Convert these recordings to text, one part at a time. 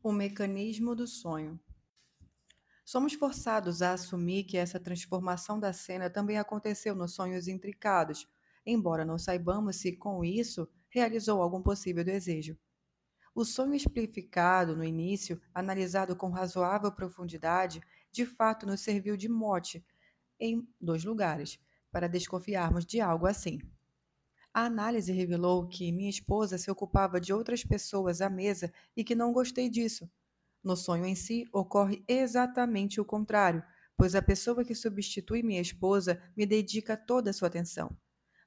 O mecanismo do sonho. Somos forçados a assumir que essa transformação da cena também aconteceu nos sonhos intricados, embora não saibamos se, com isso, realizou algum possível desejo. O sonho explificado no início, analisado com razoável profundidade, de fato nos serviu de mote em dois lugares, para desconfiarmos de algo assim. A análise revelou que minha esposa se ocupava de outras pessoas à mesa e que não gostei disso. No sonho em si, ocorre exatamente o contrário, pois a pessoa que substitui minha esposa me dedica toda a sua atenção.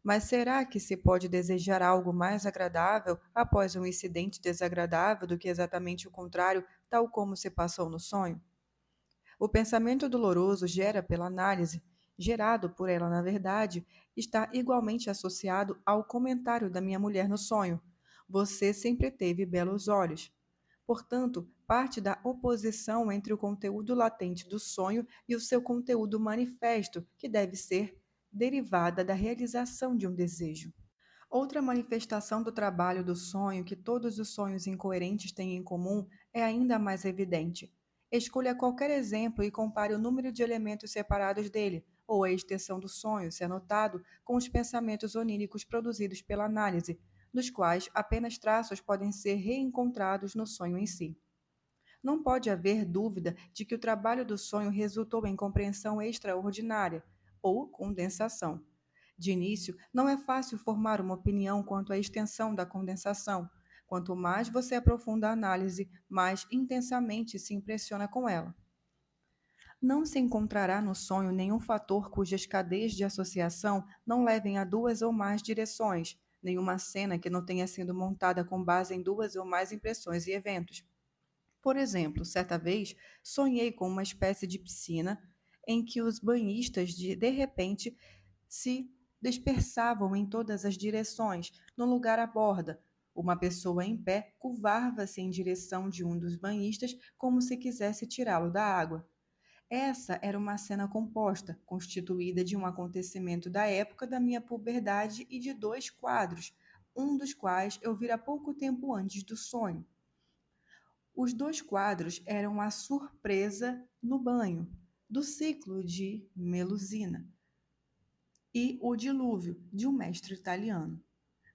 Mas será que se pode desejar algo mais agradável após um incidente desagradável do que exatamente o contrário, tal como se passou no sonho? O pensamento doloroso gera pela análise, gerado por ela na verdade, está igualmente associado ao comentário da minha mulher no sonho. Você sempre teve belos olhos. Portanto, parte da oposição entre o conteúdo latente do sonho e o seu conteúdo manifesto, que deve ser derivada da realização de um desejo. Outra manifestação do trabalho do sonho que todos os sonhos incoerentes têm em comum é ainda mais evidente. Escolha qualquer exemplo e compare o número de elementos separados dele, ou a extensão do sonho, se anotado, com os pensamentos oníricos produzidos pela análise, dos quais apenas traços podem ser reencontrados no sonho em si. Não pode haver dúvida de que o trabalho do sonho resultou em compreensão extraordinária, ou condensação. De início, não é fácil formar uma opinião quanto à extensão da condensação. Quanto mais você aprofunda a análise, mais intensamente se impressiona com ela. Não se encontrará no sonho nenhum fator cujas cadeias de associação não levem a duas ou mais direções, nenhuma cena que não tenha sido montada com base em duas ou mais impressões e eventos. Por exemplo, certa vez sonhei com uma espécie de piscina em que os banhistas de repente se dispersavam em todas as direções, no lugar à borda. Uma pessoa em pé curvava-se em direção de um dos banhistas como se quisesse tirá-lo da água. Essa era uma cena composta, constituída de um acontecimento da época da minha puberdade e de dois quadros, um dos quais eu vira pouco tempo antes do sonho. Os dois quadros eram a surpresa no banho, do ciclo de Melusina, e o dilúvio, de um mestre italiano.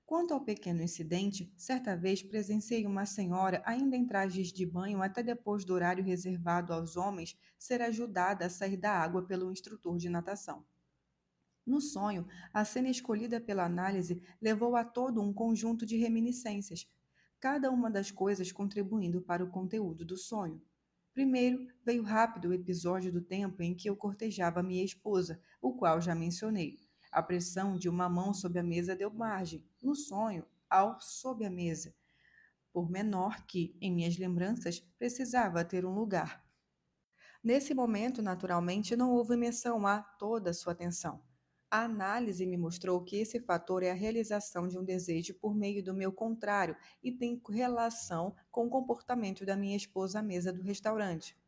Quanto ao pequeno incidente, certa vez presenciei uma senhora, ainda em trajes de banho até depois do horário reservado aos homens, ser ajudada a sair da água pelo instrutor de natação. No sonho, a cena escolhida pela análise levou a todo um conjunto de reminiscências, cada uma das coisas contribuindo para o conteúdo do sonho. Primeiro, veio rápido o episódio do tempo em que eu cortejava minha esposa, o qual já mencionei. A pressão de uma mão sob a mesa deu margem, no sonho, ao sob a mesa, por menor que, em minhas lembranças, precisava ter um lugar. Nesse momento, naturalmente, não houve menção a toda a sua atenção. A análise me mostrou que esse fator é a realização de um desejo por meio do meu contrário e tem relação com o comportamento da minha esposa à mesa do restaurante.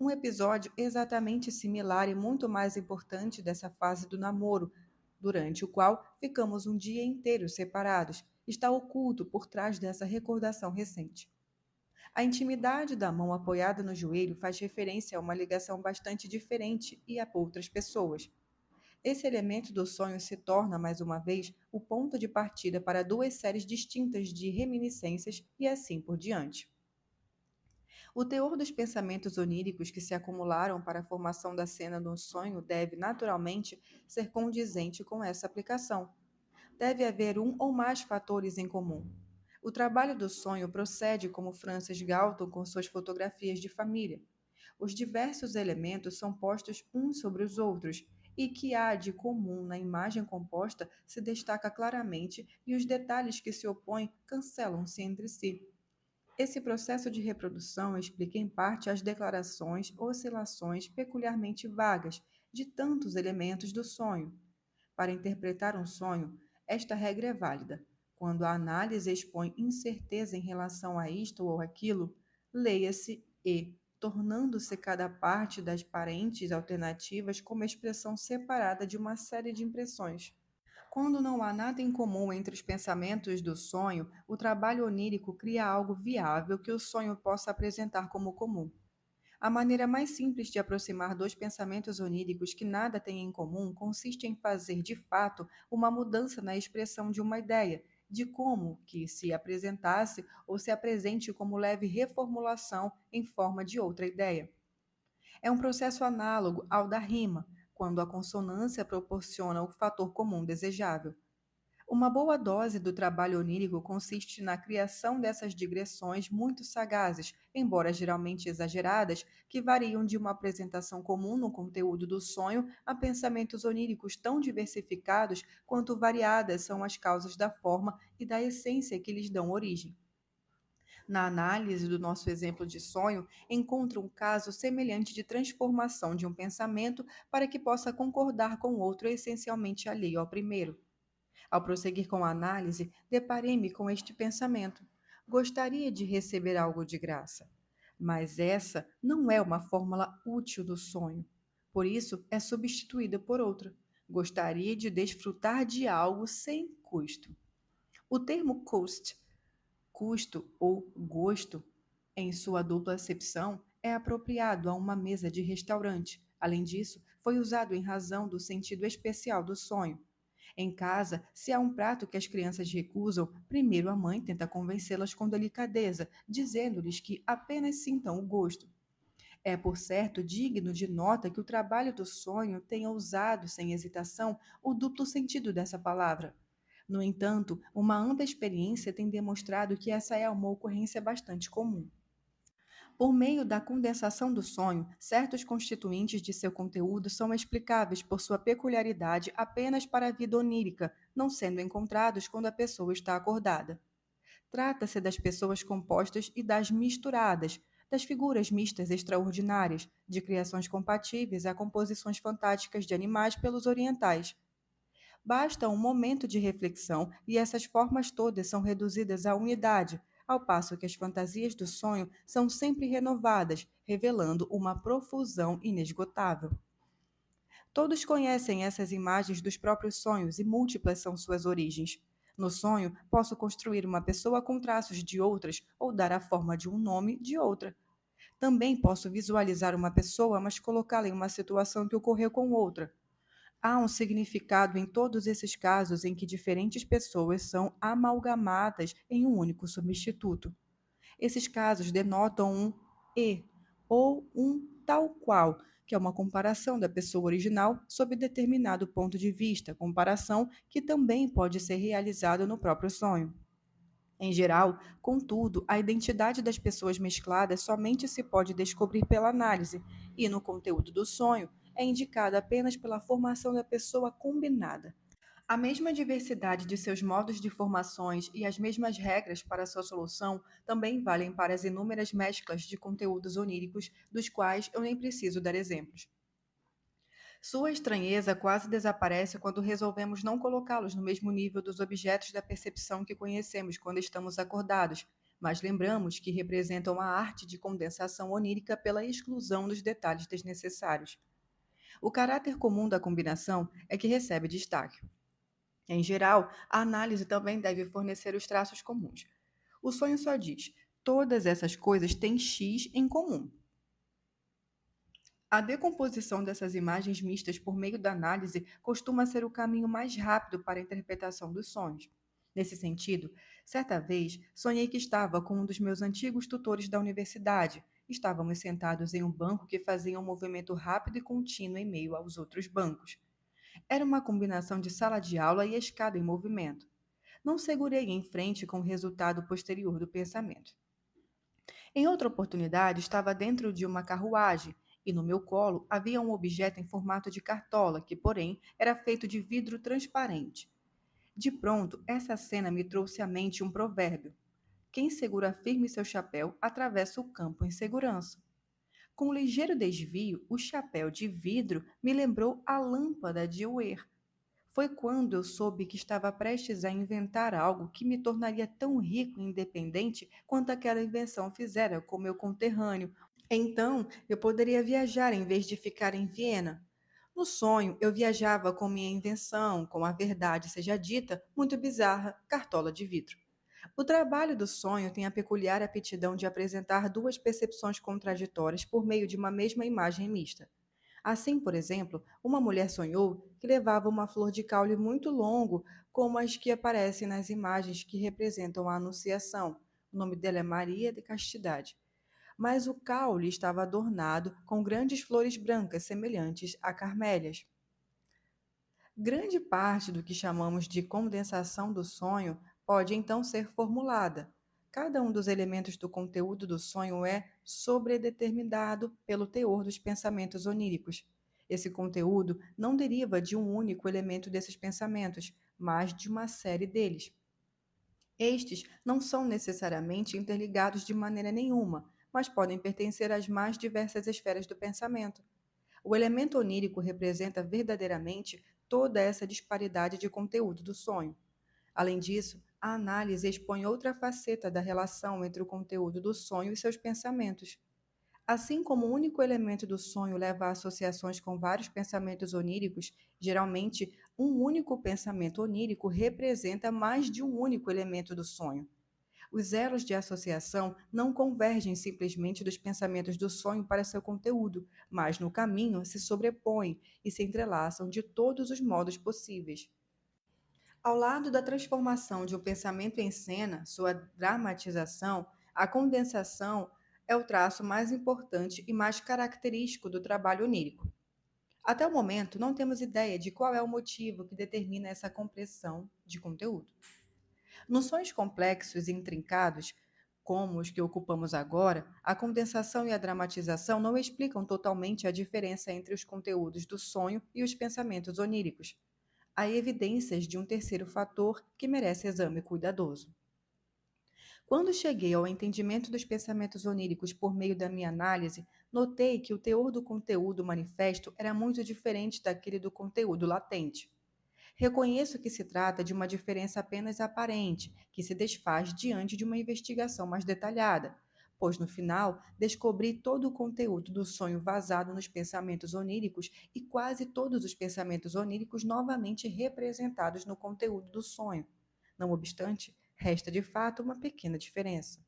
Um episódio exatamente similar e muito mais importante dessa fase do namoro, durante o qual ficamos um dia inteiro separados, está oculto por trás dessa recordação recente. A intimidade da mão apoiada no joelho faz referência a uma ligação bastante diferente e a outras pessoas. Esse elemento do sonho se torna, mais uma vez, o ponto de partida para duas séries distintas de reminiscências e assim por diante. O teor dos pensamentos oníricos que se acumularam para a formação da cena do sonho deve, naturalmente, ser condizente com essa aplicação. Deve haver um ou mais fatores em comum. O trabalho do sonho procede como Francis Galton com suas fotografias de família. Os diversos elementos são postos uns sobre os outros, e que há de comum na imagem composta se destaca claramente e os detalhes que se opõem cancelam-se entre si. Esse processo de reprodução explica em parte as declarações, oscilações peculiarmente vagas de tantos elementos do sonho. Para interpretar um sonho, esta regra é válida. Quando a análise expõe incerteza em relação a isto ou aquilo, leia-se e, tornando-se cada parte das parentes alternativas como expressão separada de uma série de impressões. Quando não há nada em comum entre os pensamentos do sonho, o trabalho onírico cria algo viável que o sonho possa apresentar como comum. A maneira mais simples de aproximar dois pensamentos oníricos que nada têm em comum consiste em fazer, de fato, uma mudança na expressão de uma ideia, de como que se apresentasse ou se apresente como leve reformulação em forma de outra ideia. É um processo análogo ao da rima, quando a consonância proporciona o fator comum desejável. Uma boa dose do trabalho onírico consiste na criação dessas digressões muito sagazes, embora geralmente exageradas, que variam de uma apresentação comum no conteúdo do sonho a pensamentos oníricos tão diversificados quanto variadas são as causas da forma e da essência que lhes dão origem. Na análise do nosso exemplo de sonho, encontro um caso semelhante de transformação de um pensamento para que possa concordar com outro essencialmente alheio ao primeiro. Ao prosseguir com a análise, deparei-me com este pensamento: gostaria de receber algo de graça. Mas essa não é uma fórmula útil do sonho. Por isso, é substituída por outra. Gostaria de desfrutar de algo sem custo. O termo cost, custo ou gosto, em sua dupla acepção, é apropriado a uma mesa de restaurante. Além disso, foi usado em razão do sentido especial do sonho. Em casa, se há um prato que as crianças recusam, primeiro a mãe tenta convencê-las com delicadeza, dizendo-lhes que apenas sintam o gosto. É, por certo, digno de nota que o trabalho do sonho tenha usado, sem hesitação, o duplo sentido dessa palavra. No entanto, uma ampla experiência tem demonstrado que essa é uma ocorrência bastante comum. Por meio da condensação do sonho, certos constituintes de seu conteúdo são explicáveis por sua peculiaridade apenas para a vida onírica, não sendo encontrados quando a pessoa está acordada. Trata-se das pessoas compostas e das misturadas, das figuras mistas extraordinárias, de criações compatíveis a composições fantásticas de animais pelos orientais. Basta um momento de reflexão e essas formas todas são reduzidas à unidade, ao passo que as fantasias do sonho são sempre renovadas, revelando uma profusão inesgotável. Todos conhecem essas imagens dos próprios sonhos e múltiplas são suas origens. No sonho, posso construir uma pessoa com traços de outras ou dar a forma de um nome de outra. Também posso visualizar uma pessoa, mas colocá-la em uma situação que ocorreu com outra. Há um significado em todos esses casos em que diferentes pessoas são amalgamadas em um único substituto. Esses casos denotam um e ou um tal qual, que é uma comparação da pessoa original sob determinado ponto de vista, comparação que também pode ser realizada no próprio sonho. Em geral, contudo, a identidade das pessoas mescladas somente se pode descobrir pela análise, e no conteúdo do sonho é indicada apenas pela formação da pessoa combinada. A mesma diversidade de seus modos de formações e as mesmas regras para sua solução também valem para as inúmeras mesclas de conteúdos oníricos, dos quais eu nem preciso dar exemplos. Sua estranheza quase desaparece quando resolvemos não colocá-los no mesmo nível dos objetos da percepção que conhecemos quando estamos acordados, mas lembramos que representam a arte de condensação onírica pela exclusão dos detalhes desnecessários. O caráter comum da combinação é que recebe destaque. Em geral, a análise também deve fornecer os traços comuns. O sonho só diz: todas essas coisas têm X em comum. A decomposição dessas imagens mistas por meio da análise costuma ser o caminho mais rápido para a interpretação dos sonhos. Nesse sentido, certa vez sonhei que estava com um dos meus antigos tutores da universidade. Estávamos sentados em um banco que fazia um movimento rápido e contínuo em meio aos outros bancos. Era uma combinação de sala de aula e escada em movimento. Não segurei em frente com o resultado posterior do pensamento. Em outra oportunidade, estava dentro de uma carruagem e no meu colo havia um objeto em formato de cartola, que, porém, era feito de vidro transparente. De pronto, essa cena me trouxe à mente um provérbio: quem segura firme seu chapéu atravessa o campo em segurança. Com um ligeiro desvio, o chapéu de vidro me lembrou a lâmpada de Ewer. Foi quando eu soube que estava prestes a inventar algo que me tornaria tão rico e independente quanto aquela invenção fizera com meu conterrâneo. Então, eu poderia viajar em vez de ficar em Viena. No sonho, eu viajava com minha invenção, com a verdade seja dita, muito bizarra, cartola de vidro. O trabalho do sonho tem a peculiar aptidão de apresentar duas percepções contraditórias por meio de uma mesma imagem mista. Assim, por exemplo, uma mulher sonhou que levava uma flor de caule muito longo, como as que aparecem nas imagens que representam a Anunciação. O nome dela é Maria de Castidade. Mas o caule estava adornado com grandes flores brancas semelhantes a carmélias. Grande parte do que chamamos de condensação do sonho pode então ser formulada. Cada um dos elementos do conteúdo do sonho é sobredeterminado pelo teor dos pensamentos oníricos. Esse conteúdo não deriva de um único elemento desses pensamentos, mas de uma série deles. Estes não são necessariamente interligados de maneira nenhuma, mas podem pertencer às mais diversas esferas do pensamento. O elemento onírico representa verdadeiramente toda essa disparidade de conteúdo do sonho. Além disso, a análise expõe outra faceta da relação entre o conteúdo do sonho e seus pensamentos. Assim como o único elemento do sonho leva a associações com vários pensamentos oníricos, geralmente um único pensamento onírico representa mais de um único elemento do sonho. Os elos de associação não convergem simplesmente dos pensamentos do sonho para seu conteúdo, mas no caminho se sobrepõem e se entrelaçam de todos os modos possíveis. Ao lado da transformação de um pensamento em cena, sua dramatização, a condensação é o traço mais importante e mais característico do trabalho onírico. Até o momento, não temos ideia de qual é o motivo que determina essa compressão de conteúdo. Nos sonhos complexos e intrincados, como os que ocupamos agora, a condensação e a dramatização não explicam totalmente a diferença entre os conteúdos do sonho e os pensamentos oníricos. Há evidências de um terceiro fator que merece exame cuidadoso. Quando cheguei ao entendimento dos pensamentos oníricos por meio da minha análise, notei que o teor do conteúdo manifesto era muito diferente daquele do conteúdo latente. Reconheço que se trata de uma diferença apenas aparente, que se desfaz diante de uma investigação mais detalhada, pois no final descobri todo o conteúdo do sonho vazado nos pensamentos oníricos e quase todos os pensamentos oníricos novamente representados no conteúdo do sonho. Não obstante, resta de fato uma pequena diferença.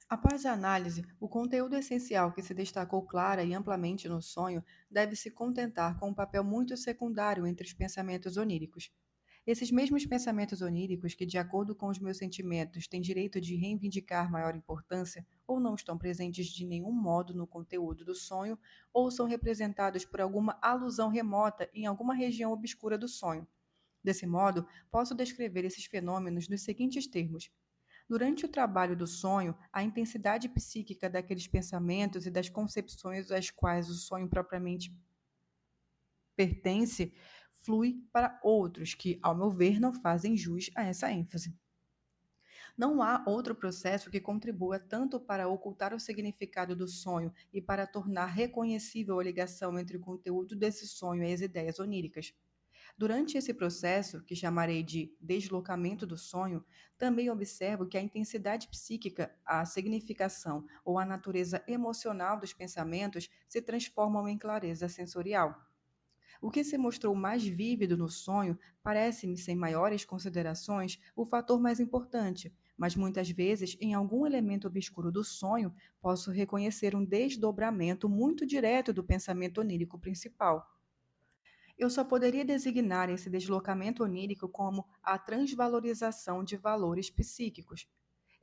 Após a análise, o conteúdo essencial que se destacou clara e amplamente no sonho deve se contentar com um papel muito secundário entre os pensamentos oníricos. Esses mesmos pensamentos oníricos que, de acordo com os meus sentimentos, têm direito de reivindicar maior importância, ou não estão presentes de nenhum modo no conteúdo do sonho, ou são representados por alguma alusão remota em alguma região obscura do sonho. Desse modo, posso descrever esses fenômenos nos seguintes termos: durante o trabalho do sonho, a intensidade psíquica daqueles pensamentos e das concepções às quais o sonho propriamente pertence flui para outros que, ao meu ver, não fazem jus a essa ênfase. Não há outro processo que contribua tanto para ocultar o significado do sonho e para tornar reconhecível a ligação entre o conteúdo desse sonho e as ideias oníricas. Durante esse processo, que chamarei de deslocamento do sonho, também observo que a intensidade psíquica, a significação ou a natureza emocional dos pensamentos se transformam em clareza sensorial. O que se mostrou mais vívido no sonho parece-me, sem maiores considerações, o fator mais importante, mas muitas vezes, em algum elemento obscuro do sonho, posso reconhecer um desdobramento muito direto do pensamento onírico principal. Eu só poderia designar esse deslocamento onírico como a transvalorização de valores psíquicos.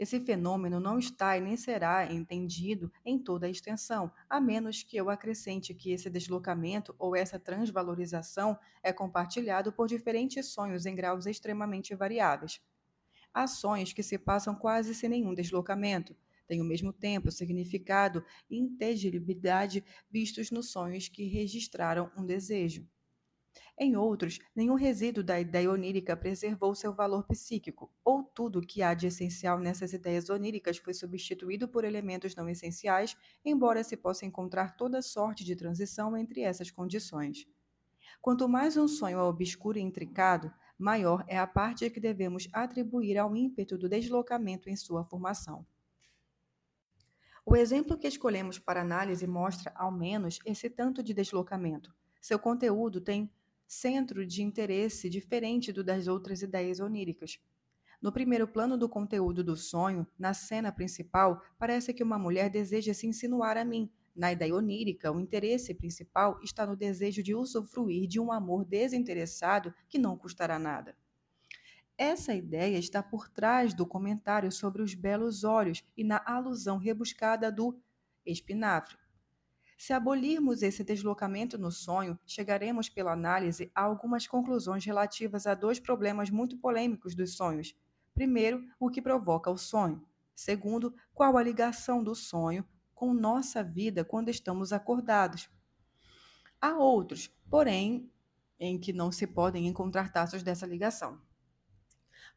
Esse fenômeno não está e nem será entendido em toda a extensão, a menos que eu acrescente que esse deslocamento ou essa transvalorização é compartilhado por diferentes sonhos em graus extremamente variáveis. Há sonhos que se passam quase sem nenhum deslocamento, têm ao mesmo tempo significado e inteligibilidade vistos nos sonhos que registraram um desejo. Em outros, nenhum resíduo da ideia onírica preservou seu valor psíquico, ou tudo o que há de essencial nessas ideias oníricas foi substituído por elementos não essenciais, embora se possa encontrar toda sorte de transição entre essas condições. Quanto mais um sonho é obscuro e intricado, maior é a parte que devemos atribuir ao ímpeto do deslocamento em sua formação. O exemplo que escolhemos para análise mostra, ao menos, esse tanto de deslocamento. Seu conteúdo tem centro de interesse diferente do das outras ideias oníricas. No primeiro plano do conteúdo do sonho, na cena principal, parece que uma mulher deseja se insinuar a mim. Na ideia onírica, o interesse principal está no desejo de usufruir de um amor desinteressado que não custará nada. Essa ideia está por trás do comentário sobre os belos olhos e na alusão rebuscada do espinafre. Se abolirmos esse deslocamento no sonho, chegaremos pela análise a algumas conclusões relativas a dois problemas muito polêmicos dos sonhos. Primeiro, o que provoca o sonho. Segundo, qual a ligação do sonho com nossa vida quando estamos acordados. Há outros, porém, em que não se podem encontrar traços dessa ligação.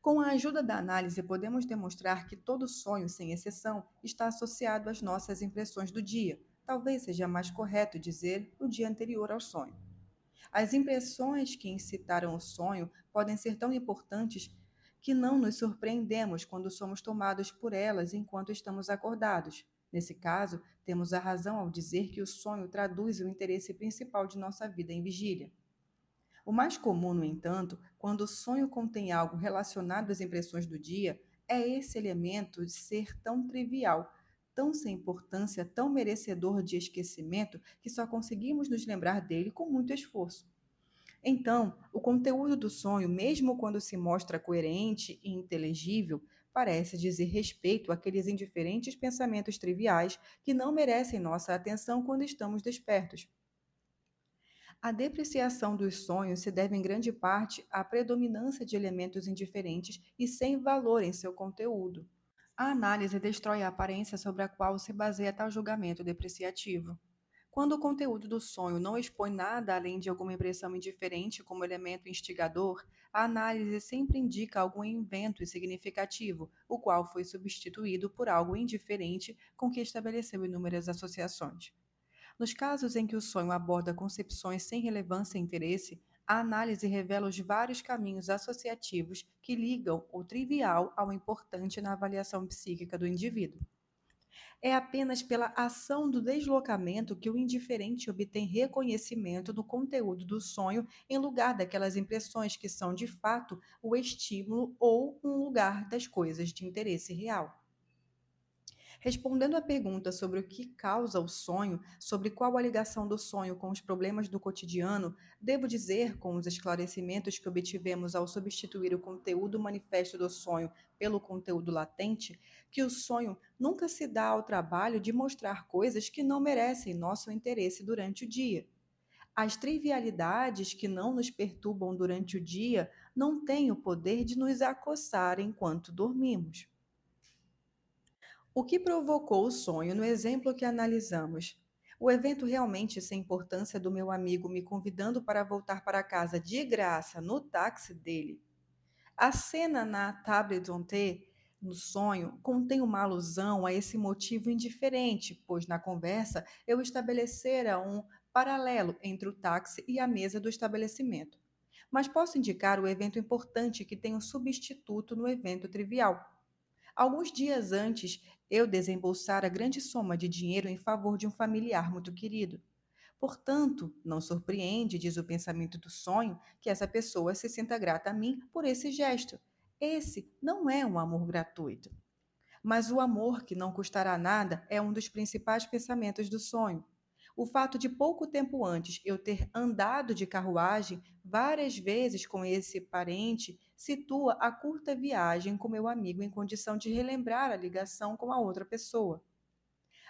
Com a ajuda da análise, podemos demonstrar que todo sonho, sem exceção, está associado às nossas impressões do dia. Talvez seja mais correto dizer o dia anterior ao sonho. As impressões que incitaram o sonho podem ser tão importantes que não nos surpreendemos quando somos tomados por elas enquanto estamos acordados. Nesse caso, temos a razão ao dizer que o sonho traduz o interesse principal de nossa vida em vigília. O mais comum, no entanto, quando o sonho contém algo relacionado às impressões do dia, é esse elemento de ser tão trivial, tão sem importância, tão merecedor de esquecimento, que só conseguimos nos lembrar dele com muito esforço. Então, o conteúdo do sonho, mesmo quando se mostra coerente e inteligível, parece dizer respeito àqueles indiferentes pensamentos triviais que não merecem nossa atenção quando estamos despertos. A depreciação dos sonhos se deve em grande parte à predominância de elementos indiferentes e sem valor em seu conteúdo. A análise destrói a aparência sobre a qual se baseia tal julgamento depreciativo. Quando o conteúdo do sonho não expõe nada além de alguma impressão indiferente como elemento instigador, a análise sempre indica algum invento significativo, o qual foi substituído por algo indiferente com que estabeleceu inúmeras associações. Nos casos em que o sonho aborda concepções sem relevância e interesse, a análise revela os vários caminhos associativos que ligam o trivial ao importante na avaliação psíquica do indivíduo. É apenas pela ação do deslocamento que o indiferente obtém reconhecimento do conteúdo do sonho em lugar daquelas impressões que são de fato o estímulo ou um lugar das coisas de interesse real. Respondendo à pergunta sobre o que causa o sonho, sobre qual a ligação do sonho com os problemas do cotidiano, devo dizer, com os esclarecimentos que obtivemos ao substituir o conteúdo manifesto do sonho pelo conteúdo latente, que o sonho nunca se dá ao trabalho de mostrar coisas que não merecem nosso interesse durante o dia. As trivialidades que não nos perturbam durante o dia não têm o poder de nos acossar enquanto dormimos. O que provocou o sonho no exemplo que analisamos? O evento realmente sem importância do meu amigo me convidando para voltar para casa de graça no táxi dele. A cena na table d'hôte, no sonho, contém uma alusão a esse motivo indiferente, pois na conversa eu estabelecera um paralelo entre o táxi e a mesa do estabelecimento. Mas posso indicar o evento importante que tem um substituto no evento trivial. Alguns dias antes, eu desembolsara grande soma de dinheiro em favor de um familiar muito querido. Portanto, não surpreende, diz o pensamento do sonho, que essa pessoa se sinta grata a mim por esse gesto. Esse não é um amor gratuito. Mas o amor que não custará nada é um dos principais pensamentos do sonho. O fato de pouco tempo antes eu ter andado de carruagem várias vezes com esse parente situa a curta viagem com meu amigo em condição de relembrar a ligação com a outra pessoa.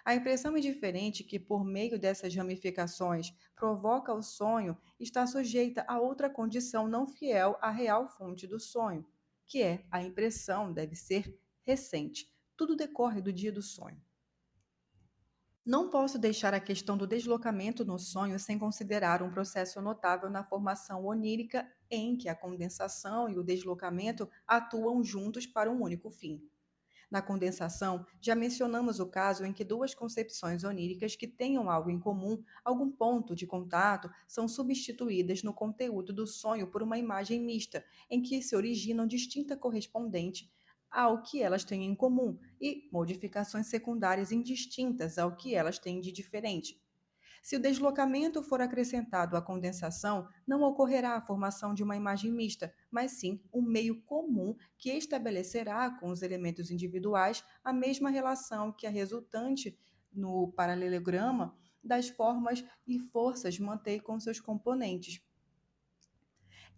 A impressão indiferente que, por meio dessas ramificações, provoca o sonho está sujeita a outra condição não fiel à real fonte do sonho, que é a impressão deve ser recente. Tudo decorre do dia do sonho. Não posso deixar a questão do deslocamento no sonho sem considerar um processo notável na formação onírica em que a condensação e o deslocamento atuam juntos para um único fim. Na condensação, já mencionamos o caso em que duas concepções oníricas que tenham algo em comum, algum ponto de contato, são substituídas no conteúdo do sonho por uma imagem mista, em que se originam distinta correspondente ao que elas têm em comum e modificações secundárias indistintas ao que elas têm de diferente. Se o deslocamento for acrescentado à condensação, não ocorrerá a formação de uma imagem mista, mas sim um meio comum que estabelecerá com os elementos individuais a mesma relação que a resultante no paralelograma das formas e forças mantém com seus componentes.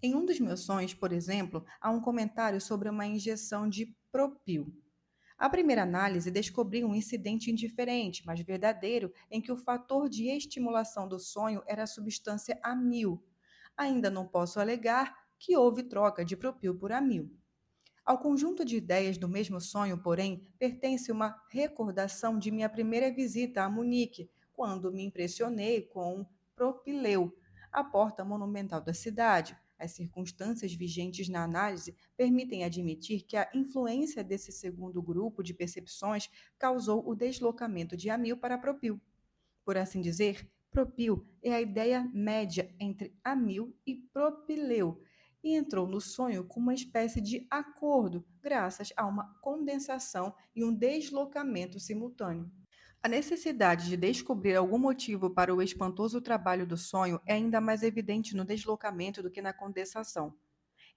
Em um dos meus sonhos, por exemplo, há um comentário sobre uma injeção de propil. A primeira análise descobriu um incidente indiferente, mas verdadeiro, em que o fator de estimulação do sonho era a substância amil. Ainda não posso alegar que houve troca de propil por amil. Ao conjunto de ideias do mesmo sonho, porém, pertence uma recordação de minha primeira visita a Munique, quando me impressionei com Propileu, a porta monumental da cidade. As circunstâncias vigentes na análise permitem admitir que a influência desse segundo grupo de percepções causou o deslocamento de Amil para Propil. Por assim dizer, propil é a ideia média entre amil e propileu, e entrou no sonho com uma espécie de acordo, graças a uma condensação e um deslocamento simultâneo. A necessidade de descobrir algum motivo para o espantoso trabalho do sonho é ainda mais evidente no deslocamento do que na condensação.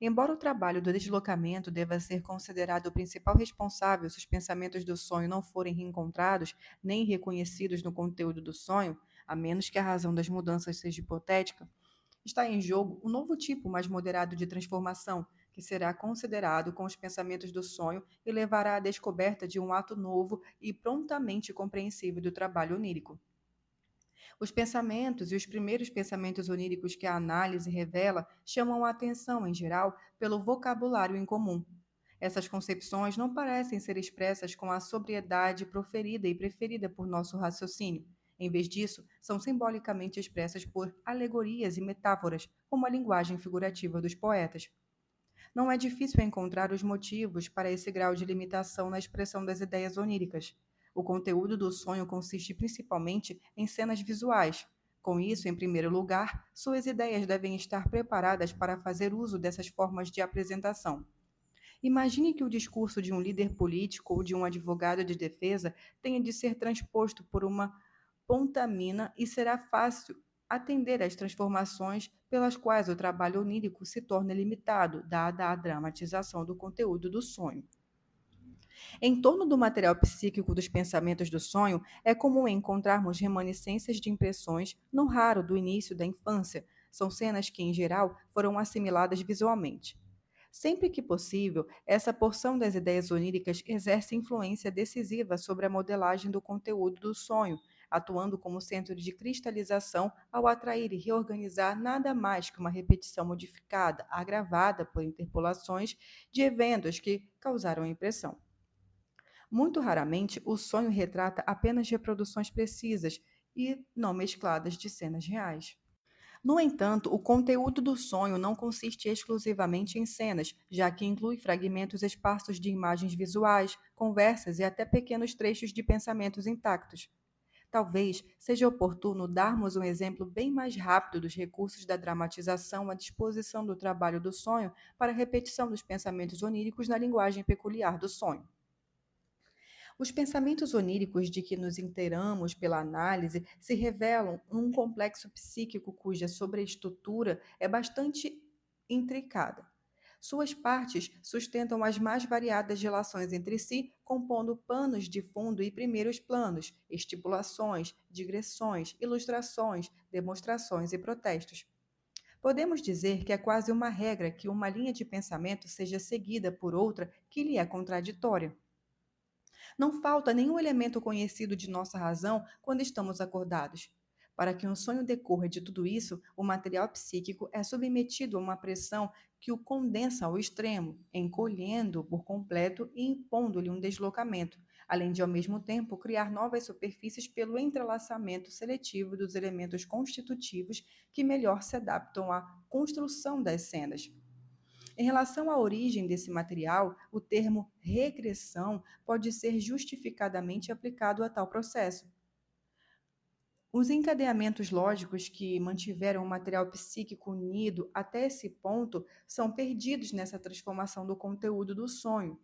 Embora o trabalho do deslocamento deva ser considerado o principal responsável se os pensamentos do sonho não forem reencontrados nem reconhecidos no conteúdo do sonho, a menos que a razão das mudanças seja hipotética, está em jogo um novo tipo mais moderado de transformação, que será considerado com os pensamentos do sonho e levará à descoberta de um ato novo e prontamente compreensível do trabalho onírico. Os pensamentos e os primeiros pensamentos oníricos que a análise revela chamam a atenção, em geral, pelo vocabulário em comum. Essas concepções não parecem ser expressas com a sobriedade proferida e preferida por nosso raciocínio. Em vez disso, são simbolicamente expressas por alegorias e metáforas, como a linguagem figurativa dos poetas. Não é difícil encontrar os motivos para esse grau de limitação na expressão das ideias oníricas. O conteúdo do sonho consiste principalmente em cenas visuais. Com isso, em primeiro lugar, suas ideias devem estar preparadas para fazer uso dessas formas de apresentação. Imagine que o discurso de um líder político ou de um advogado de defesa tenha de ser transposto por uma pontamina e será fácil atender às transformações pelas quais o trabalho onírico se torna limitado, dada a dramatização do conteúdo do sonho. Em torno do material psíquico dos pensamentos do sonho, é comum encontrarmos remanescências de impressões, não raro do início da infância. São cenas que, em geral, foram assimiladas visualmente. Sempre que possível, essa porção das ideias oníricas exerce influência decisiva sobre a modelagem do conteúdo do sonho, atuando como centro de cristalização ao atrair e reorganizar nada mais que uma repetição modificada, agravada por interpolações de eventos que causaram a impressão. Muito raramente, o sonho retrata apenas reproduções precisas e não mescladas de cenas reais. No entanto, o conteúdo do sonho não consiste exclusivamente em cenas, já que inclui fragmentos esparsos de imagens visuais, conversas e até pequenos trechos de pensamentos intactos. Talvez seja oportuno darmos um exemplo bem mais rápido dos recursos da dramatização à disposição do trabalho do sonho para a repetição dos pensamentos oníricos na linguagem peculiar do sonho. Os pensamentos oníricos de que nos inteiramos pela análise se revelam um complexo psíquico cuja sobreestrutura é bastante intricada. Suas partes sustentam as mais variadas relações entre si, compondo panos de fundo e primeiros planos, estipulações, digressões, ilustrações, demonstrações e protestos. Podemos dizer que é quase uma regra que uma linha de pensamento seja seguida por outra que lhe é contraditória. Não falta nenhum elemento conhecido de nossa razão quando estamos acordados. Para que um sonho decorra de tudo isso, o material psíquico é submetido a uma pressão que o condensa ao extremo, encolhendo-o por completo e impondo-lhe um deslocamento, além de, ao mesmo tempo, criar novas superfícies pelo entrelaçamento seletivo dos elementos constitutivos que melhor se adaptam à construção das cenas. Em relação à origem desse material, o termo regressão pode ser justificadamente aplicado a tal processo. Os encadeamentos lógicos que mantiveram o material psíquico unido até esse ponto são perdidos nessa transformação do conteúdo do sonho.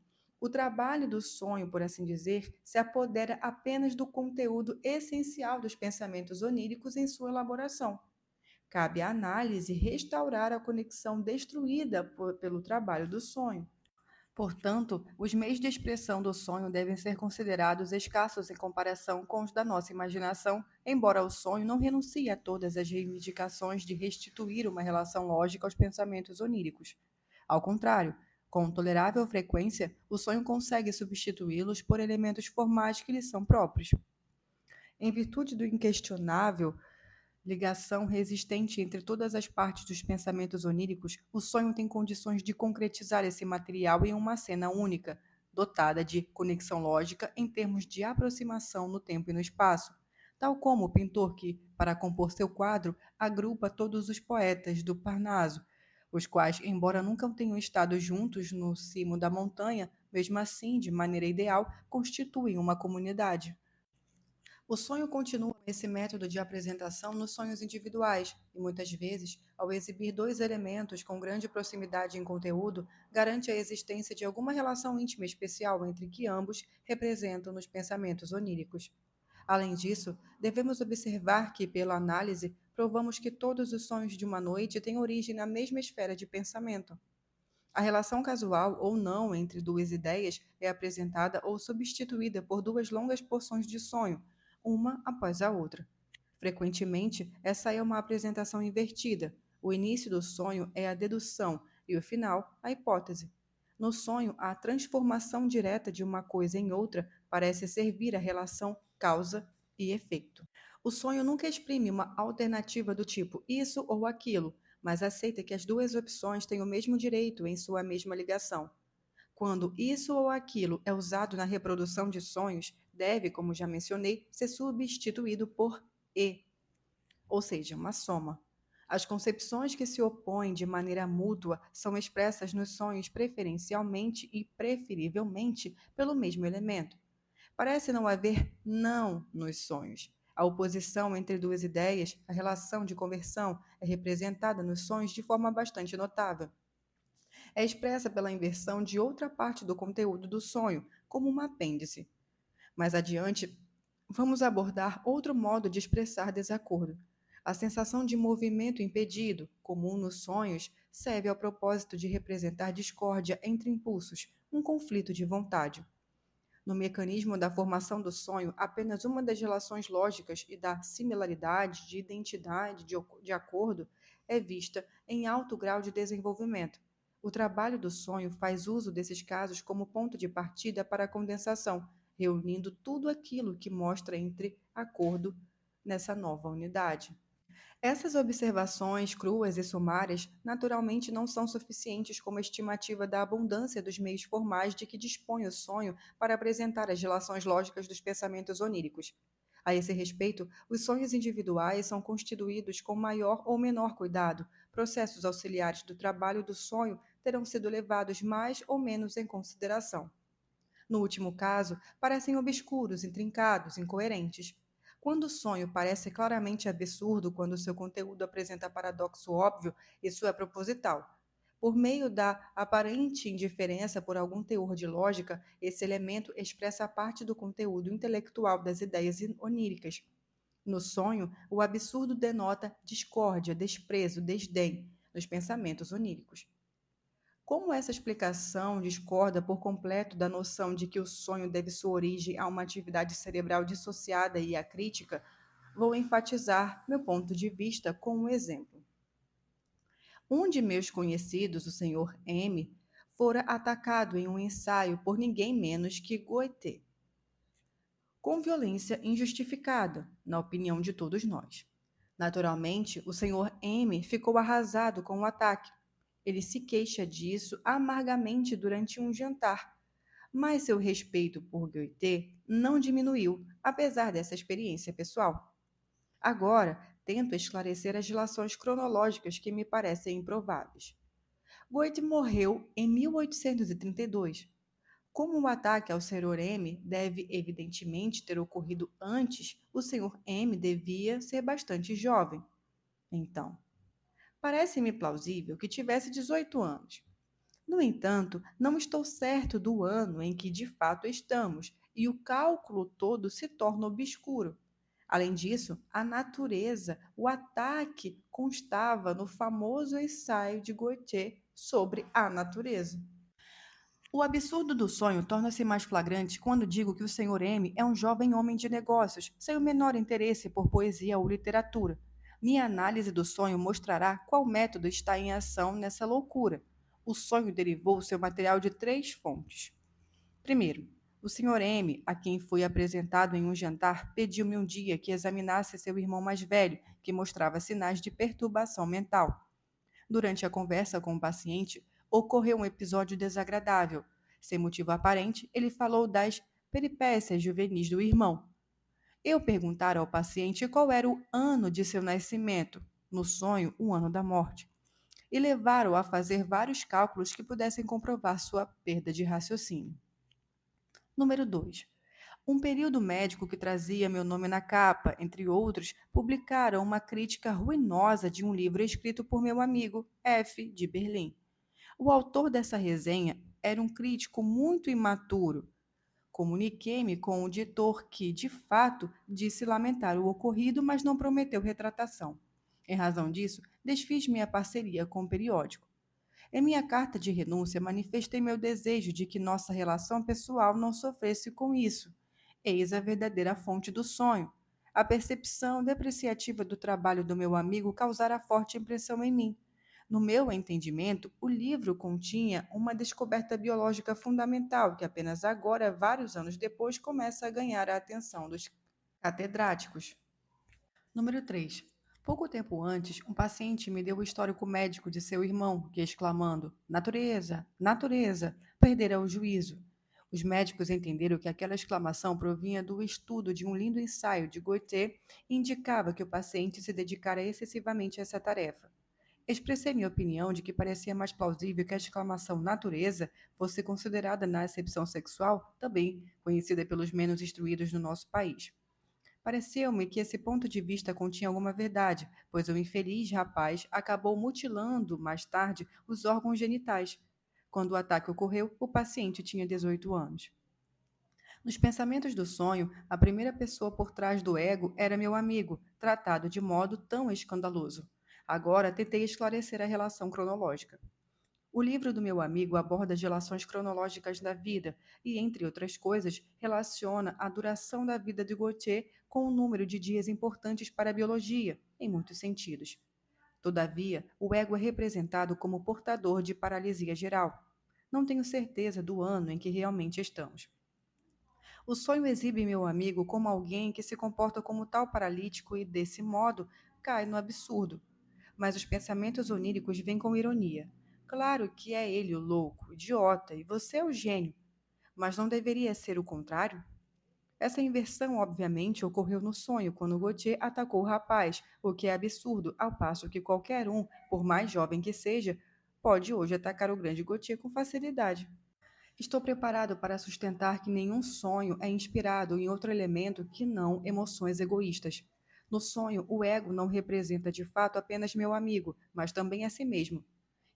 O trabalho do sonho, por assim dizer, se apodera apenas do conteúdo essencial dos pensamentos oníricos em sua elaboração. Cabe à análise restaurar a conexão destruída pelo trabalho do sonho. Portanto, os meios de expressão do sonho devem ser considerados escassos em comparação com os da nossa imaginação, embora o sonho não renuncie a todas as reivindicações de restituir uma relação lógica aos pensamentos oníricos. Ao contrário, com tolerável frequência, o sonho consegue substituí-los por elementos formais que lhe são próprios. Em virtude do inquestionável ligação resistente entre todas as partes dos pensamentos oníricos, o sonho tem condições de concretizar esse material em uma cena única, dotada de conexão lógica em termos de aproximação no tempo e no espaço, tal como o pintor que, para compor seu quadro, agrupa todos os poetas do Parnaso, os quais, embora nunca tenham estado juntos no cimo da montanha, mesmo assim, de maneira ideal, constituem uma comunidade. O sonho continua esse método de apresentação nos sonhos individuais, e muitas vezes, ao exibir dois elementos com grande proximidade em conteúdo, garante a existência de alguma relação íntima especial entre que ambos representam nos pensamentos oníricos. Além disso, devemos observar que, pela análise, provamos que todos os sonhos de uma noite têm origem na mesma esfera de pensamento. A relação casual ou não entre duas ideias é apresentada ou substituída por duas longas porções de sonho, uma após a outra. Frequentemente, essa é uma apresentação invertida. O início do sonho é a dedução e o final, a hipótese. No sonho, a transformação direta de uma coisa em outra parece servir à relação causa e efeito. O sonho nunca exprime uma alternativa do tipo isso ou aquilo, mas aceita que as duas opções têm o mesmo direito em sua mesma ligação. Quando isso ou aquilo é usado na reprodução de sonhos, deve, como já mencionei, ser substituído por e, ou seja, uma soma. As concepções que se opõem de maneira mútua são expressas nos sonhos preferencialmente e preferivelmente pelo mesmo elemento. Parece não haver não nos sonhos. A oposição entre duas ideias, a relação de conversão, é representada nos sonhos de forma bastante notável. É expressa pela inversão de outra parte do conteúdo do sonho, como um apêndice. Mais adiante, vamos abordar outro modo de expressar desacordo. A sensação de movimento impedido, comum nos sonhos, serve ao propósito de representar discórdia entre impulsos, um conflito de vontade. No mecanismo da formação do sonho, apenas uma das relações lógicas e da similaridade, de identidade, de acordo, é vista em alto grau de desenvolvimento. O trabalho do sonho faz uso desses casos como ponto de partida para a condensação, reunindo tudo aquilo que mostra entre acordo nessa nova unidade. Essas observações cruas e sumárias naturalmente não são suficientes como estimativa da abundância dos meios formais de que dispõe o sonho para apresentar as relações lógicas dos pensamentos oníricos. A esse respeito, os sonhos individuais são constituídos com maior ou menor cuidado. Processos auxiliares do trabalho do sonho terão sido levados mais ou menos em consideração. No último caso, parecem obscuros, intrincados, incoerentes. Quando o sonho parece claramente absurdo, quando seu conteúdo apresenta paradoxo óbvio, isso é proposital. Por meio da aparente indiferença por algum teor de lógica, esse elemento expressa parte do conteúdo intelectual das ideias oníricas. No sonho, o absurdo denota discórdia, desprezo, desdém nos pensamentos oníricos. Como essa explicação discorda por completo da noção de que o sonho deve sua origem a uma atividade cerebral dissociada e acrítica, vou enfatizar meu ponto de vista com um exemplo. Um de meus conhecidos, o Sr. M., fora atacado em um ensaio por ninguém menos que Goethe, com violência injustificada, na opinião de todos nós. Naturalmente, o Sr. M. ficou arrasado com o ataque. Ele se queixa disso amargamente durante um jantar, mas seu respeito por Goethe não diminuiu, apesar dessa experiência pessoal. Agora, tento esclarecer as relações cronológicas que me parecem improváveis. Goethe morreu em 1832. Como o ataque ao Sr. M deve evidentemente ter ocorrido antes, o Sr. M devia ser bastante jovem. Então, parece-me plausível que tivesse 18 anos. No entanto, não estou certo do ano em que de fato estamos, e o cálculo todo se torna obscuro. Além disso, a natureza, o ataque constava no famoso ensaio de Gautier sobre a natureza. O absurdo do sonho torna-se mais flagrante quando digo que o Sr. M é um jovem homem de negócios, sem o menor interesse por poesia ou literatura. Minha análise do sonho mostrará qual método está em ação nessa loucura. O sonho derivou seu material de três fontes. Primeiro, o Sr. M, a quem foi apresentado em um jantar, pediu-me um dia que examinasse seu irmão mais velho, que mostrava sinais de perturbação mental. Durante a conversa com o paciente, ocorreu um episódio desagradável. Sem motivo aparente, ele falou das peripécias juvenis do irmão. Eu perguntara ao paciente qual era o ano de seu nascimento, no sonho, o ano da morte, e levaram-o a fazer vários cálculos que pudessem comprovar sua perda de raciocínio. Número 2. Um período médico que trazia meu nome na capa, entre outros, publicaram uma crítica ruinosa de um livro escrito por meu amigo F. de Berlim. O autor dessa resenha era um crítico muito imaturo. Comuniquei-me com o editor que, de fato, disse lamentar o ocorrido, mas não prometeu retratação. Em razão disso, desfiz minha parceria com o periódico. Em minha carta de renúncia, manifestei meu desejo de que nossa relação pessoal não sofresse com isso. Eis a verdadeira fonte do sonho. A percepção depreciativa do trabalho do meu amigo causara forte impressão em mim. No meu entendimento, o livro continha uma descoberta biológica fundamental que apenas agora, vários anos depois, começa a ganhar a atenção dos catedráticos. Número 3. Pouco tempo antes, um paciente me deu o histórico médico de seu irmão, que exclamando: Natureza, natureza, perdera o juízo. Os médicos entenderam que aquela exclamação provinha do estudo de um lindo ensaio de Gautier e indicava que o paciente se dedicara excessivamente a essa tarefa. Expressei minha opinião de que parecia mais plausível que a exclamação natureza fosse considerada na acepção sexual, também conhecida pelos menos instruídos no nosso país. Pareceu-me que esse ponto de vista continha alguma verdade, pois o infeliz rapaz acabou mutilando, mais tarde, os órgãos genitais. Quando o ataque ocorreu, o paciente tinha 18 anos. Nos pensamentos do sonho, a primeira pessoa por trás do ego era meu amigo, tratado de modo tão escandaloso. Agora tentei esclarecer a relação cronológica. O livro do meu amigo aborda as relações cronológicas da vida e, entre outras coisas, relaciona a duração da vida de Gautier com o número de dias importantes para a biologia, em muitos sentidos. Todavia, o ego é representado como portador de paralisia geral. Não tenho certeza do ano em que realmente estamos. O sonho exibe meu amigo como alguém que se comporta como tal paralítico e, desse modo, cai no absurdo. Mas os pensamentos oníricos vêm com ironia. Claro que é ele o louco, idiota, e você é o gênio. Mas não deveria ser o contrário? Essa inversão, obviamente, ocorreu no sonho, quando Gautier atacou o rapaz, o que é absurdo, ao passo que qualquer um, por mais jovem que seja, pode hoje atacar o grande Gautier com facilidade. Estou preparado para sustentar que nenhum sonho é inspirado em outro elemento que não emoções egoístas. No sonho, o ego não representa de fato apenas meu amigo, mas também a si mesmo.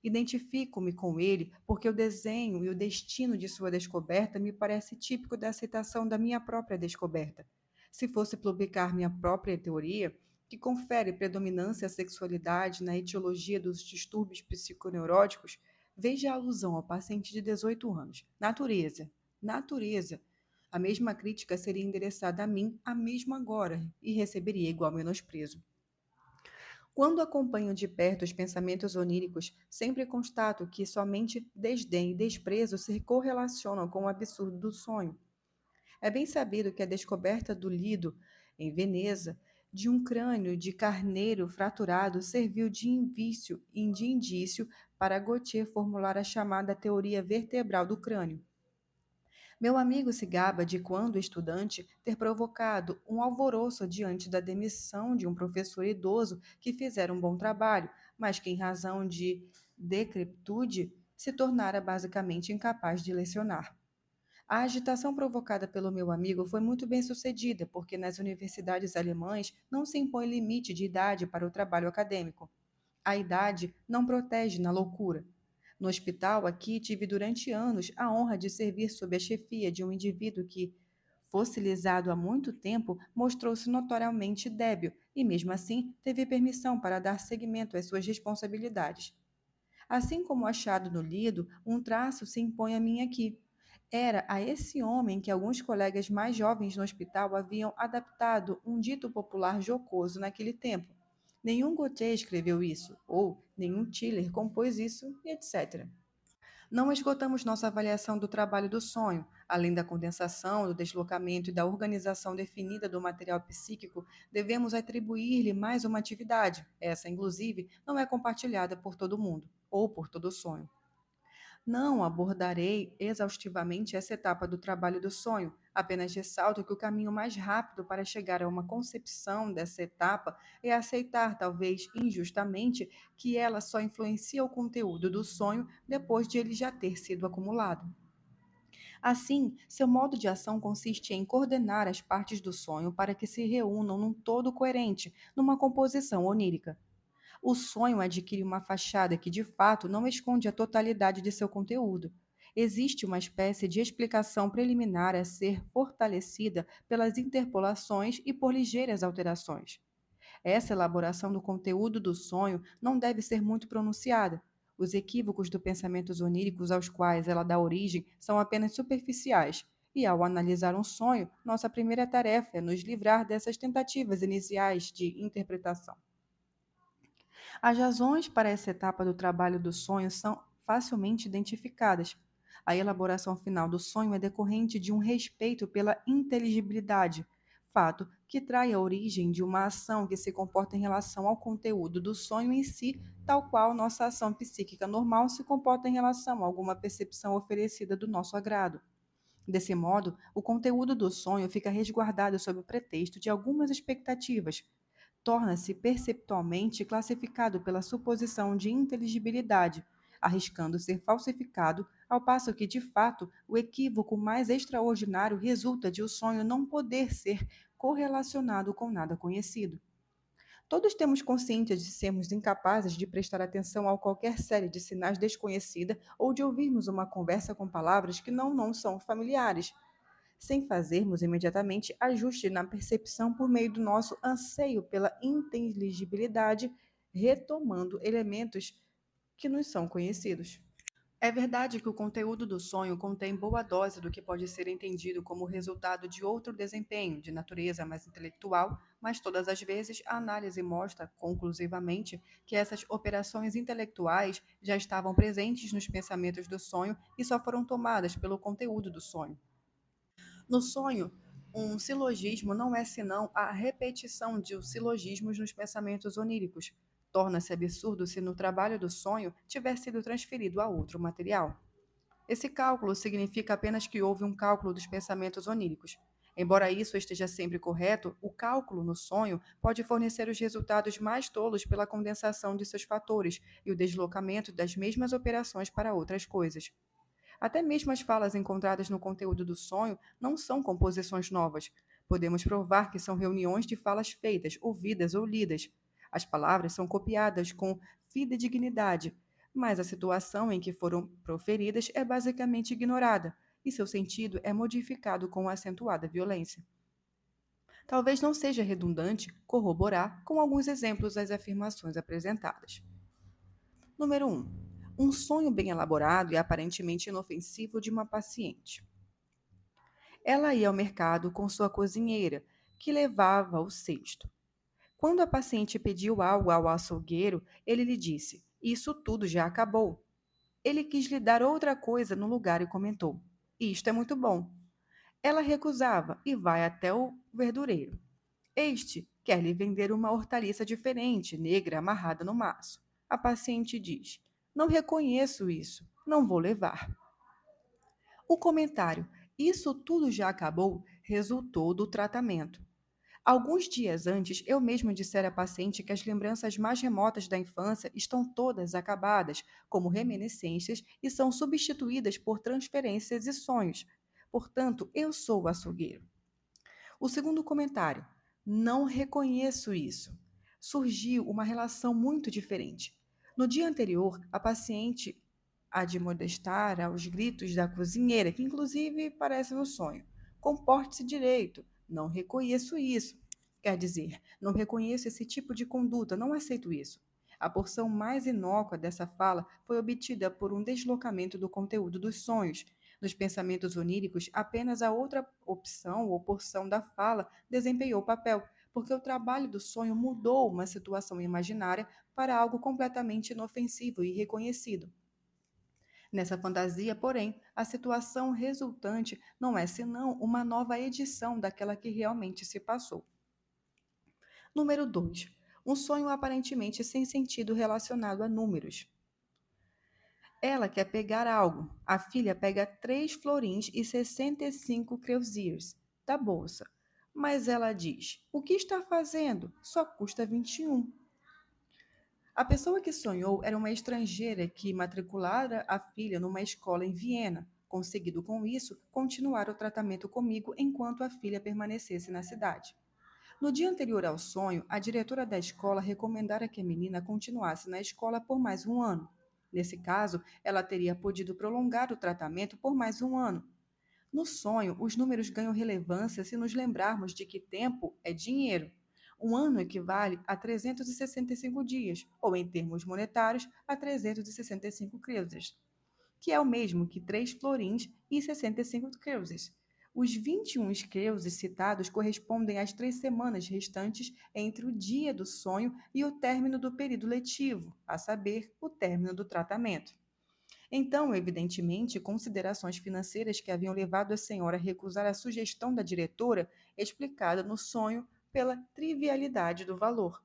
Identifico-me com ele porque o desenho e o destino de sua descoberta me parece típico da aceitação da minha própria descoberta. Se fosse publicar minha própria teoria, que confere predominância à sexualidade na etiologia dos distúrbios psiconeuróticos, veja a alusão ao paciente de 18 anos. Natureza, natureza. A mesma crítica seria endereçada a mim, a mesmo agora, e receberia igual menosprezo. Quando acompanho de perto os pensamentos oníricos, sempre constato que somente desdém e desprezo se correlacionam com o absurdo do sonho. É bem sabido que a descoberta do lido, em Veneza, de um crânio de carneiro fraturado serviu de indício para Gautier formular a chamada teoria vertebral do crânio. Meu amigo se gaba de, quando estudante, ter provocado um alvoroço diante da demissão de um professor idoso que fizera um bom trabalho, mas que, em razão de decrepitude, se tornara basicamente incapaz de lecionar. A agitação provocada pelo meu amigo foi muito bem sucedida, porque nas universidades alemãs não se impõe limite de idade para o trabalho acadêmico. A idade não protege na loucura. No hospital aqui, tive durante anos a honra de servir sob a chefia de um indivíduo que, fossilizado há muito tempo, mostrou-se notoriamente débil e, mesmo assim, teve permissão para dar seguimento às suas responsabilidades. Assim como achado no Lido, um traço se impõe a mim aqui. Era a esse homem que alguns colegas mais jovens no hospital haviam adaptado um dito popular jocoso naquele tempo. Nenhum Gautier escreveu isso, ou nenhum Tiller compôs isso, e etc. Não esgotamos nossa avaliação do trabalho do sonho. Além da condensação, do deslocamento e da organização definida do material psíquico, devemos atribuir-lhe mais uma atividade. Essa, inclusive, não é compartilhada por todo mundo, ou por todo sonho. Não abordarei exaustivamente essa etapa do trabalho do sonho, apenas ressalto que o caminho mais rápido para chegar a uma concepção dessa etapa é aceitar, talvez injustamente, que ela só influencia o conteúdo do sonho depois de ele já ter sido acumulado. Assim, seu modo de ação consiste em coordenar as partes do sonho para que se reúnam num todo coerente, numa composição onírica. O sonho adquire uma fachada que, de fato, não esconde a totalidade de seu conteúdo. Existe uma espécie de explicação preliminar a ser fortalecida pelas interpolações e por ligeiras alterações. Essa elaboração do conteúdo do sonho não deve ser muito pronunciada. Os equívocos do pensamentos oníricos aos quais ela dá origem são apenas superficiais. E ao analisar um sonho, nossa primeira tarefa é nos livrar dessas tentativas iniciais de interpretação. As razões para essa etapa do trabalho do sonho são facilmente identificadas. A elaboração final do sonho é decorrente de um respeito pela inteligibilidade, fato que trai a origem de uma ação que se comporta em relação ao conteúdo do sonho em si, tal qual nossa ação psíquica normal se comporta em relação a alguma percepção oferecida do nosso agrado. Desse modo, o conteúdo do sonho fica resguardado sob o pretexto de algumas expectativas, torna-se perceptualmente classificado pela suposição de inteligibilidade, arriscando ser falsificado, ao passo que, de fato, o equívoco mais extraordinário resulta de o sonho não poder ser correlacionado com nada conhecido. Todos temos consciência de sermos incapazes de prestar atenção a qualquer série de sinais desconhecida ou de ouvirmos uma conversa com palavras que não são familiares, sem fazermos imediatamente ajuste na percepção por meio do nosso anseio pela inteligibilidade, retomando elementos que nos são conhecidos. É verdade que o conteúdo do sonho contém boa dose do que pode ser entendido como resultado de outro desempenho, de natureza mais intelectual, mas todas as vezes a análise mostra conclusivamente que essas operações intelectuais já estavam presentes nos pensamentos do sonho e só foram tomadas pelo conteúdo do sonho. No sonho, um silogismo não é senão a repetição de silogismos nos pensamentos oníricos. Torna-se absurdo se no trabalho do sonho tiver sido transferido a outro material. Esse cálculo significa apenas que houve um cálculo dos pensamentos oníricos. Embora isso esteja sempre correto, o cálculo no sonho pode fornecer os resultados mais tolos pela condensação de seus fatores e o deslocamento das mesmas operações para outras coisas. Até mesmo as falas encontradas no conteúdo do sonho não são composições novas. Podemos provar que são reuniões de falas feitas, ouvidas ou lidas. As palavras são copiadas com fidedignidade, mas a situação em que foram proferidas é basicamente ignorada, e seu sentido é modificado com acentuada violência. Talvez não seja redundante corroborar com alguns exemplos as afirmações apresentadas. Número 1. Um sonho bem elaborado e aparentemente inofensivo de uma paciente. Ela ia ao mercado com sua cozinheira, que levava o cesto. Quando a paciente pediu algo ao açougueiro, ele lhe disse: Isso tudo já acabou. Ele quis lhe dar outra coisa no lugar e comentou: Isto é muito bom. Ela recusava e vai até o verdureiro. Este quer lhe vender uma hortaliça diferente, negra, amarrada no maço. A paciente diz: Não reconheço isso, não vou levar. O comentário "Isso tudo já acabou" resultou do tratamento. Alguns dias antes, eu mesmo dissera à paciente que as lembranças mais remotas da infância estão todas acabadas, como reminiscências, e são substituídas por transferências e sonhos. Portanto, eu sou o açougueiro. O segundo comentário: Não reconheço isso. Surgiu uma relação muito diferente. No dia anterior, a paciente admoestar aos gritos da cozinheira, que inclusive parece um sonho. Comporte-se direito. Não reconheço isso. Quer dizer, não reconheço esse tipo de conduta, não aceito isso. A porção mais inócua dessa fala foi obtida por um deslocamento do conteúdo dos sonhos. Nos pensamentos oníricos, apenas a outra opção ou porção da fala desempenhou o papel, porque o trabalho do sonho mudou uma situação imaginária para algo completamente inofensivo e reconhecido. Nessa fantasia, porém, a situação resultante não é senão uma nova edição daquela que realmente se passou. Número 2. Um sonho aparentemente sem sentido relacionado a números. Ela quer pegar algo. A filha pega 3 florins e 65 creusiers da bolsa. Mas ela diz: "O que está fazendo? Só custa 21." A pessoa que sonhou era uma estrangeira que matriculara a filha numa escola em Viena, conseguindo com isso continuar o tratamento comigo enquanto a filha permanecesse na cidade. No dia anterior ao sonho, a diretora da escola recomendara que a menina continuasse na escola por mais um ano. Nesse caso, ela teria podido prolongar o tratamento por mais um ano. No sonho, os números ganham relevância se nos lembrarmos de que tempo é dinheiro. Um ano equivale a 365 dias, ou em termos monetários, a 365 creuses, que é o mesmo que 3 florins e 65 creuses. Os 21 creuses citados correspondem às 3 semanas restantes entre o dia do sonho e o término do período letivo, a saber, o término do tratamento. Então, evidentemente, considerações financeiras que haviam levado a senhora a recusar a sugestão da diretora, explicada no sonho pela trivialidade do valor.